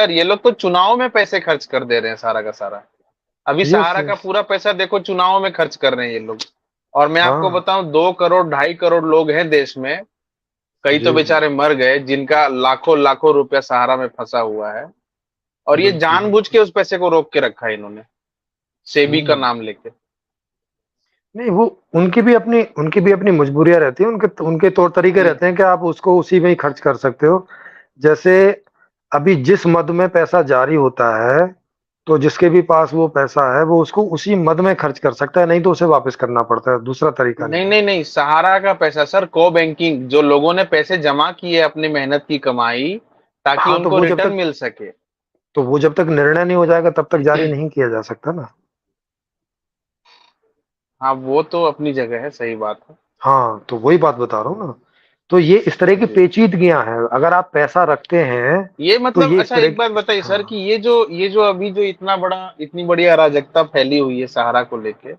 Sir ये लोग तो चुनाव में पैसे खर्च कर दे रहे हैं सारा का सारा। अभी यस सहारा का यस। पूरा पैसा देखो चुनाव में खर्च कर रहे हैं ये लोग। और मैं आपको हाँ बताऊं 2 करोड़ 2.5 करोड़ लोग हैं देश में। कई तो जी जी। बेचारे मर गए जिनका लाखों लाखों रुपया सहारा में फंसा हुआ है। और ये बिल्कुल जानबूझ के बिल्कुल। उस पैसे को रोक के रखा है इन्होंने, सेबी का हम्म। नाम लेके। नहीं वो उनकी भी अपनी मजबूरियां रहती है, उनके तौर तरीके हम्म। रहते हैं कि आप उसको उसी में ही खर्च कर सकते हो। जैसे अभी जिस मद में पैसा जारी होता है, तो जिसके भी पास वो पैसा है वो उसको उसी मद में खर्च कर सकता है, नहीं तो उसे वापस करना पड़ता है, दूसरा तरीका नहीं नहीं है। नहीं नहीं, सहारा का पैसा सर को बैंकिंग, जो लोगों ने पैसे जमा किए अपनी मेहनत की कमाई, ताकि हाँ उनको रिटर्न मिल सके। तो वो जब तक निर्णय नहीं हो जाएगा तब तक जारी नहीं किया जा सकता ना। हाँ वो तो अपनी जगह है, सही बात है। हाँ तो वही बात बता रहा हूँ ना। तो ये इस तरह की जी। पेचीदगियां हैं, अगर आप पैसा रखते हैं ये तो मतलब ये इस अच्छा तरह एक की। बात बताइए सर कि हाँ ये जो अभी जो इतनी बड़ी अराजकता फैली हुई है सहारा को लेके,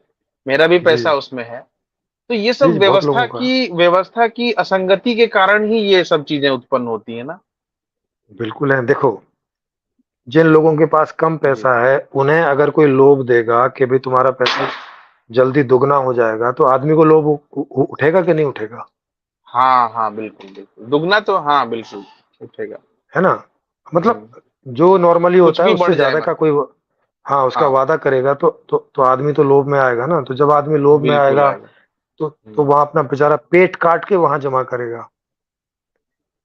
मेरा भी जी पैसा उसमें है। तो ये जी सब जी, बहुत लोगों का। व्यवस्था की असंगति के कारण ही ये सब चीजें उत्पन्न होती है ना। बिल्कुल है, देखो जिन लोगों के पास कम जी। पैसा है उन्हें अगर कोई लोभ देगा कि भाई तुम्हारा पैसा जल्दी दुगना हो जाएगा, तो आदमी को लोभ उठेगा कि नहीं उठेगा? हाँ हाँ बिल्कुल बिल्कुल, दुगना तो हाँ बिल्कुल उठेगा। है ना? हम्म। मतलब जो नॉर्मली कुछ होता है भी बढ़ उससे जाए ज्यादा का मतलब। कोई हाँ उसका हाँ वादा करेगा, तो आदमी तो लोभ में आएगा ना, तो जब आदमी लोभ में बिल्कुल आएगा आएगा। तो हम्म। वहां अपना बेचारा पेट काट के वहां जमा करेगा।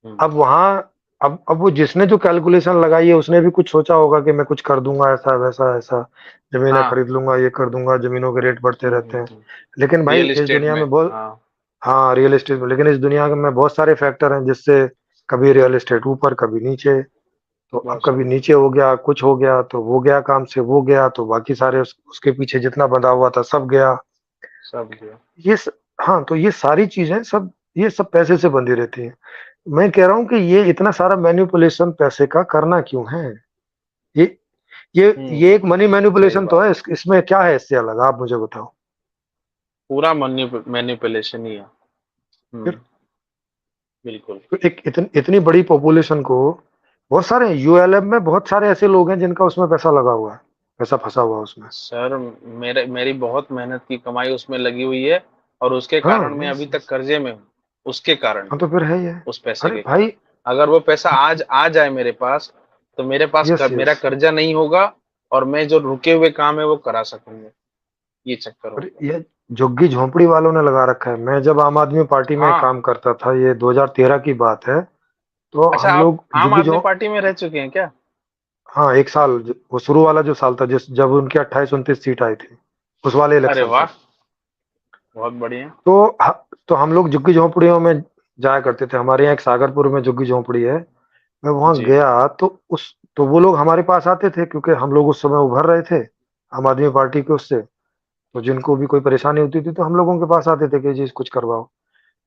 हम्म। अब वहां अब वो जिसने जो कैलकुलेशन लगाई है उसने भी कुछ सोचा होगा कि मैं कुछ कर दूंगा, ऐसा वैसा ऐसा, जमीनें हाँ। खरीद लूंगा, ये कर दूंगा, जमीनों के रेट बढ़ते रहते हैं। हम्म। लेकिन भाई रियल इस एस्टेट दुनिया में। में बहुत हाँ। हाँ रियल एस्टेट में, लेकिन इस दुनिया में बहुत सारे फैक्टर हैं जिससे कभी रियल एस्टेट ऊपर कभी नीचे। तो अब बहुत कभी सारे। नीचे हो गया, कुछ हो गया तो वो गया काम से, वो गया तो बाकी सारे उसके पीछे जितना बंधा हुआ था सब गया। सब गया। ये स, हाँ तो ये सारी चीजें सब ये सब पैसे से बंधी रहती हैं। मैं कह रहा हूँ कि ये इतना सारा मैनिपुलेशन पैसे का करना क्यों है? ये ये ये एक मनी सही मैनिपुलेशन तो बात। है, इसमें क्या है इससे अलग, आप मुझे बताओ। पूरा मैनिपुलेशन ही है। फिर बिल्कुल। तो इतनी बड़ी पॉपुलेशन को, बहुत सारे यूएलएम में बहुत सारे ऐसे लोग हैं जिनका उसमें पैसा लगा हुआ है, पैसा फंसा हुआ है उसमें। सर मेरी बहुत मेहनत की कमाई उसमें लगी हुई है। और उसके हाँ कारण मैं अभी यस तक यस। कर्जे में हूँ। उसके कारण, हाँ तो फिर है ही है। उस पैसे अरे के कारण। भाई। अगर वो पैसा आज आ जाए मेरे पास, तो मेरे पास यस मेरा यस। कर्जा नहीं होगा। और मैं जो रुके हुए काम है वो करा सकूंगा। ये चक्कर अरे होगा। ये झुग्गी झोंपड़ी वालों ने लगा रखा है। मैं जब आम आदमी पार्टी में हाँ। काम करता था, ये 2013 की बात है, तो अच्छा हम आप लोग आम झुग्गी आदमी झोंप पार्टी में रह चुके हैं क्या? हाँ एक साल, वो शुरू वाला जो साल था जिस जब उनकी 28-29 सीट आई थी, उस वाले अरे इलेक्शन वाह, तक। बहुत बढ़िया। तो हम लोग झुग्गी झोंपड़ियों में जाया करते थे। हमारे यहाँ एक सागरपुर में झुग्गी झोंपड़ी है। मैं वहां जी। गया तो वो लोग हमारे पास आते थे, क्योंकि हम लोग उस समय उभर रहे थे आम आदमी पार्टी के उससे। तो जिनको भी कोई परेशानी होती थी तो हम लोगों के पास आते थे कि जी कुछ करवाओ।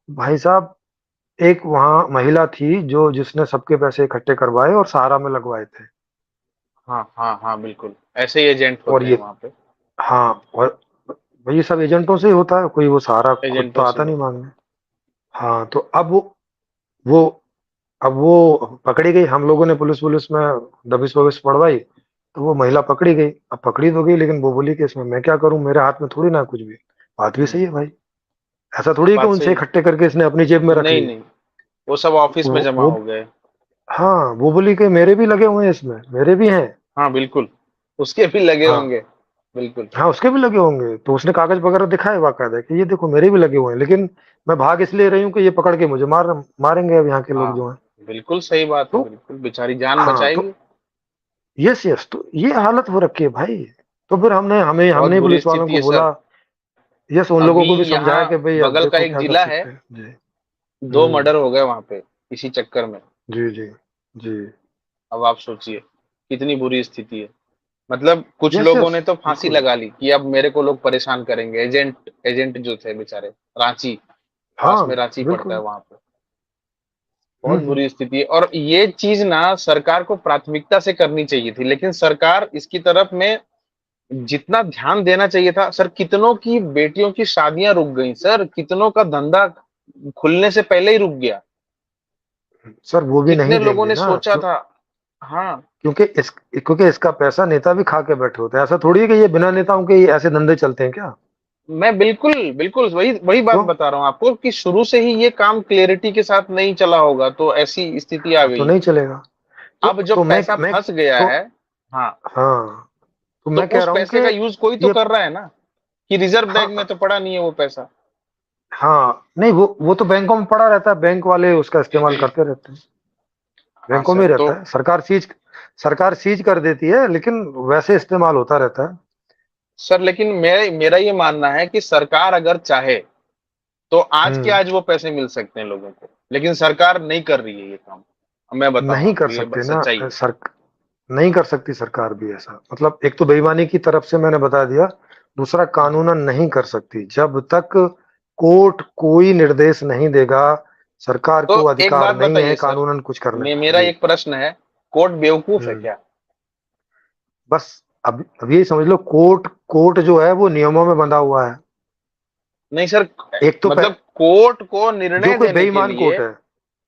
भाई साहब, एक वहां महिला थी जो जिसने सबके पैसे इकट्ठे करवाए और सहारा में लगवाए थे। हाँ हाँ हाँ बिल्कुल, ऐसे ही एजेंट और होते हैं ये वहां पे। हाँ और भाई ये सब एजेंटों से ही होता है, कोई वो सहारा खुद तो एजेंटों से आता नहीं होते मांगने। हाँ तो वो अब वो पकड़ी गई, हम लोगों ने पुलिस पुलिस में दबिश वबिश पड़वाई, तो वो महिला पकड़ी गई। अब पकड़ी तो गई, लेकिन वो बोली कि इसमें मैं क्या करूं, मेरे हाथ में थोड़ी ना कुछ भी। बात भी हैं। सही है भाई। ऐसा थोड़ी है कि बात उनसे सही है। इकट्ठे करके इसने अपनी जेब में रख नहीं लिए। नहीं, वो सब ऑफिस में जमा वो हो गए। हाँ वो बोली कि मेरे भी लगे हुए हैं इसमें, मेरे भी हैं। हाँ बिल्कुल, उसके भी लगे हाँ होंगे। बिल्कुल। हाँ उसके भी लगे होंगे, तो उसने कागज वगैरह दिखाए बाकायदा कि ये देखो मेरे भी लगे हुए हैं, लेकिन मैं भाग इसलिए रही हूँ कि ये पकड़ के मुझे मारेंगे अब यहाँ के लोग जो हाँ हैं। बिल्कुल सही बात है, तो बिल्कुल बेचारी जान हाँ बचाएगी। तो यस यस, तो ये हालत हो रखी है भाई। तो फिर बहुत हमने बुरी पुलिस वालों स्थिति को है बोला, सर। यस उन लोगों अभी को भी यहाँ समझाया कि भाई अब बगल का देखो एक क्या कर जिला है, सकते हैं जी। 2 मर्डर हो गए वहां पे इसी चक्कर में। जी जी जी। अब आप सोचिए कितनी बुरी स्थिति है। मतलब कुछ यस लोगों यस ने तो फांसी बिल्कुल। लगा ली कि अब मेरे को लोग परेशान करेंगे। एजेंट एजेंट जो थे बेचारे, रांची, पास हाँ में रांची पड़ता है बिल्कुल। वहां पे। बहुत हम्म। बुरी स्थिति है। और ये चीज ना सरकार को प्राथमिकता से करनी चाहिए थी, लेकिन सरकार इसकी तरफ में जितना ध्यान देना चाहिए था। सर कितनों की बेटियों की शादियां रुक गई, सर कितनों का धंधा खुलने से पहले ही रुक गया। सर वो भी नहीं कितने लोगों देंगे ने ना सोचा था। हाँ। क्योंकि इसका पैसा नेता भी खा के बैठे होते हैं। ऐसा थोड़ी है कि ये बिना नेताओं के ये ऐसे धंधे चलते हैं क्या? मैं बिल्कुल बिल्कुल वही वही बात तो बता रहा हूँ आपको कि शुरू से ही ये काम क्लियरिटी के साथ नहीं चला होगा तो ऐसी स्थिति आ तो गई। नहीं चलेगा। तो अब जब तो पैसा मैं फंस गया तो है, हाँ, हाँ, तो तो मैं कह उस रहा हूँ कि पैसे का यूज कोई तो ये, कर रहा है ना, कि रिजर्व बैंक में हाँ तो पड़ा नहीं है वो पैसा। हाँ, नहीं, वो तो बैंकों में पड़ा रहता है, बैंक वाले उसका इस्तेमाल करते रहते हैं। हाँ बैंकों में सर, ही तो रहता है, सरकार सीज कर देती है, लेकिन वैसे इस्तेमाल होता रहता है। सर लेकिन मेरा ये मानना है कि सरकार अगर चाहे तो आज के हम्म आज वो पैसे मिल सकते हैं लोगों को, लेकिन सरकार नहीं कर रही है ये काम। मैं बताऊं नहीं कर आपको, ये सकते ना सच्चाई है। नहीं कर सकती सरकार भी ऐसा। मतलब एक तो बेईमानी की तरफ से मैंने बता दिया, दूसरा हाँ, कानूनन नहीं कर सकती जब तक कोर्ट कोई निर्देश नहीं देगा। सरकार तो को एक अधिकार बात नहीं है बताइए सर, कानूनन कुछ करने का मेरा जी। एक प्रश्न है, कोर्ट बेवकूफ है हम्म क्या? बस अब ये समझ लो, कोर्ट कोर्ट जो है वो नियमों में बंधा हुआ है। नहीं सर, एक तो मतलब कोर्ट को जो निर्णय कोई देने के बेईमान लिए कोर्ट है,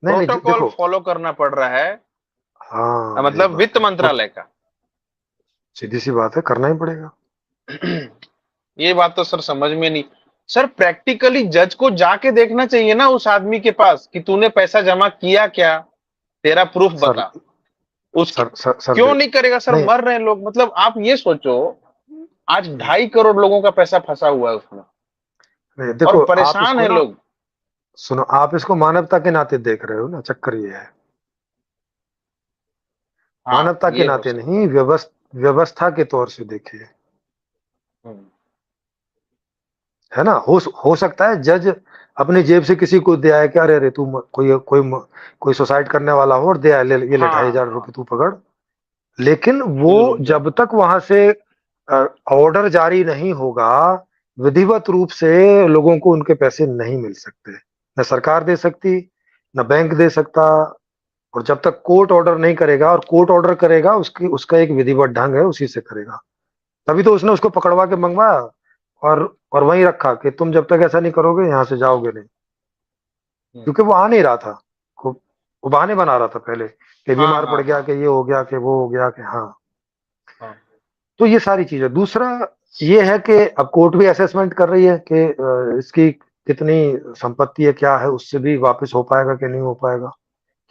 नहीं नहीं, प्रोटोकॉल देखो, फॉलो करना पड़ रहा है, हाँ ये मतलब बात वित्त है, मंत्रालय का। सीधी सी बात है, करना ही पड़ेगा। ये बात तो सर समझ में नहीं। सर प्रैक्टिकली जज को जाके देखना चाहिए ना उस आदमी के पास कि तूने पैसा जमा किया क्या, तेरा प्रूफ सर बता। उसके सर क्यों देख, नहीं करेगा सर, नहीं मर रहे हैं लोग। मतलब आप ये सोचो, आज 2.5 करोड़ लोगों का पैसा फंसा हुआ है उसमें, नहीं, और देखो आप परेशान इसको है ना, लोग। सुनो, आप इसको मानवता के नाते देख रहे हो ना, चक्कर ये है। हाँ मानवता के ये हो नाते सकता नहीं, व्यवस्था के तौर से देखिए, है। है ना। हो सकता है जज अपनी जेब से किसी को दे आए कि अरे अरे तू कोई सुसाइड करने वाला हो और दे आए, ये ले ढाई हाँ हजार हाँ, रुपए तू पकड़। लेकिन वो तुझे रुक जा। जब तक वहां से ऑर्डर जारी नहीं होगा, विधिवत रूप से लोगों को उनके पैसे नहीं मिल सकते। न सरकार दे सकती, न बैंक दे सकता। और जब तक कोर्ट ऑर्डर नहीं करेगा, और कोर्ट ऑर्डर करेगा उसकी उसका एक विधिवत ढंग है, उसी से करेगा। तभी तो उसने उसको पकड़वा के मंगवाया, और वहीं रखा कि तुम जब तक ऐसा नहीं करोगे यहाँ से जाओगे नहीं। हम्म, क्योंकि वो आ नहीं रहा था, वो वो बहाने बना रहा था पहले, कि हाँ बीमार पड़ हाँ गया, हाँ कि ये हो गया, कि वो हो गया, कि हाँ। हाँ। तो ये सारी चीजें, दूसरा ये है कि अब कोर्ट भी असेसमेंट कर रही है कि इसकी कितनी संपत्ति है, क्या है, उससे भी वापस हो पाएगा कि नहीं हो पाएगा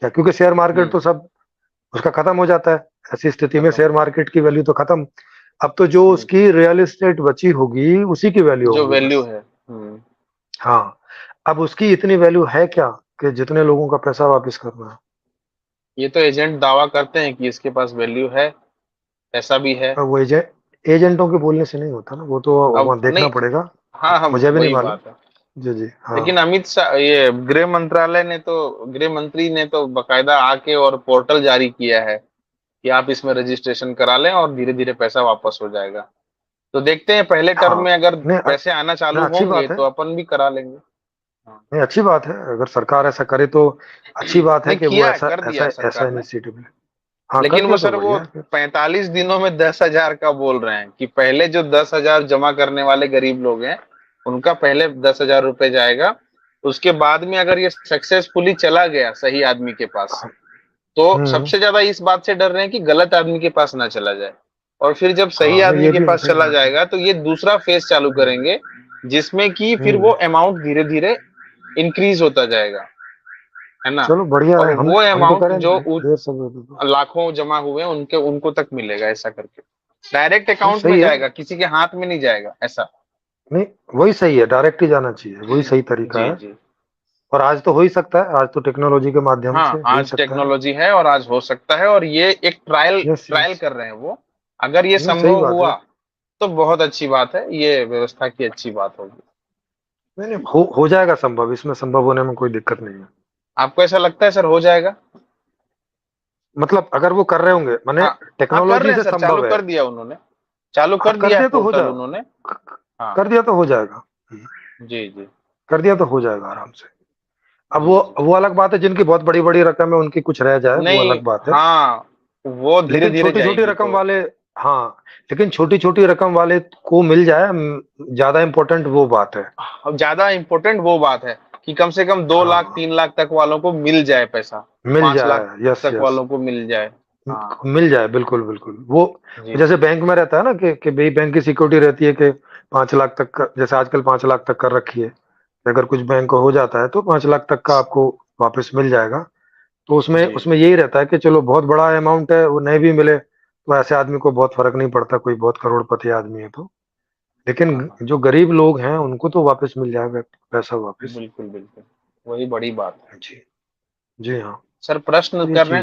क्या, क्योंकि शेयर मार्केट हम्म, तो सब उसका खत्म हो जाता है। ऐसी स्थिति में खत्म शेयर हो गया। मार्केट की वैल्यू तो खत्म। अब तो जो हम्म, उसकी रियल एस्टेट बची होगी उसी की वैल्यू जो होगी वैल्यू बस। है। हाँ, अब उसकी इतनी वैल्यू है क्या कि जितने लोगों का पैसा वापस करना है। ये तो एजेंट दावा करते हैं कि इसके पास वैल्यू है, ऐसा भी है। अब वो एजेंटों के बोलने से नहीं होता ना, वो तो अब वहां देखना नहीं, पड़ेगा। हाँ हम मुझे भी नहीं वही मालूम। बात है। जी जी हाँ। लेकिन अमित शाह, ये गृह मंत्रालय ने तो, गृह मंत्री ने तो बकायदा आके और पोर्टल जारी किया है कि आप इसमें रजिस्ट्रेशन करा लें और धीरे धीरे पैसा वापस हो जाएगा। तो देखते हैं पहले टर्म हाँ, में अगर नहीं पैसे आना नहीं, चालू अच्छी होंगे बात है। तो अपन भी करा लेंगे। हाँ। नहीं, अच्छी बात है, अगर सरकार ऐसा करे तो अच्छी बात है नहीं कि वो किया, ऐसा कर ऐसा दिया ऐसा सरकार ने। इनिशिएटिव ले। हाँ, कर लेकिन वो दिया तो सर वो बढ़िया है फिर। 45 दिनों में 10,000 का बोल रहे हैं कि पहले जो 10,000 जमा करने वाले गरीब लोग हैं उनका पहले 10,000 रुपए जाएगा। उसके बाद में अगर ये सक्सेसफुली चला गया सही आदमी के पास, तो हम्म सबसे ज्यादा इस बात से डर रहे हैं कि गलत आदमी के पास ना चला जाए। और फिर जब सही हाँ, नहीं, आदमी ये के भी पास सही चला बात है। जाएगा तो ये दूसरा फेज चालू करेंगे, जिसमें कि फिर हम्म वो अमाउंट धीरे धीरे इंक्रीज होता जाएगा, है ना। चलो बढ़िया और है, वो हम तो अमाउंट करें जो देर सब तो। लाखों जमा हुए हैं उनके उनको तक मिलेगा, ऐसा करके डायरेक्ट नहीं, अकाउंट में सही है। जाएगा, किसी के हाथ में नहीं जाएगा ऐसा। नहीं, वही सही है, डायरेक्ट ही जाना चाहिए, वही सही तरीका जी है। जी। और आज तो हो ही सकता है, आज तो टेक्नोलॉजी के माध्यम से हाँ हो ही आज सकता है। टेक्नोलॉजी है और आज हो सकता है, और ये एक ट्रायल यस ट्रायल यस। कर रहे हैं वो। अगर ये नहीं, सही संभव बात है। हुआ तो बहुत अच्छी बात है, ये व्यवस्था की अच्छी बात होगी। नहीं नहीं, हो जाएगा संभव, इसमें संभव होने में कोई दिक्कत नहीं है। आपको ऐसा लगता है सर हो जाएगा? मतलब अगर वो कर रहे होंगे, माने हाँ हाँ, कर रहे टेक्नोलॉजी हैं से सर, चालू संभव है। कर दिया उन्होंने, चालू हाँ, कर कर दिया है दिया तो हो पोर्टल जाएगा। उन्होंने। हाँ कर दिया तो हो जाएगा। जी जी। कर दिया तो हो जाएगा आराम से। अब जी जी। वो अलग बात है, जिनकी बहुत बड़ी बड़ी रकम है उनकी कुछ रह जाए, वो नहीं, अलग बात है। हाँ वो धीरे लेकिन धीरे छोटी छोटी जाएगी रकम तो। वाले, हाँ, लेकिन छोटी छोटी रकम वाले को मिल जाए, ज्यादा इम्पोर्टेंट वो बात है। अब ज्यादा इंपॉर्टेंट वो बात है कि कम से कम 2 लाख हाँ, 3 लाख तक वालों को मिल जाए पैसा, मिल 5 लाख जाए, यस तक यस। वालों को मिल जाए। हाँ मिल जाए, बिल्कुल बिल्कुल। वो जी जैसे जी बैंक में रहता है ना कि भाई बैंक की सिक्योरिटी रहती है कि 5 लाख तक का, जैसे आजकल 5 लाख तक कर रखी है, अगर कुछ बैंक को हो जाता है तो 5 लाख तक का आपको वापस मिल जाएगा। तो उसमें जी उसमें यही रहता है कि चलो बहुत बड़ा अमाउंट है, वो नहीं भी मिले तो ऐसे आदमी को बहुत फर्क नहीं पड़ता, कोई बहुत करोड़पति आदमी है तो। हाँ लेकिन हाँ जो गरीब लोग हैं उनको तो वापस मिल जाएगा पैसा वापस। बिल्कुल बिल्कुल वही बड़ी बात है। जी। जी हाँ। सर प्रश्न तो ये कर रहे हैं। चीज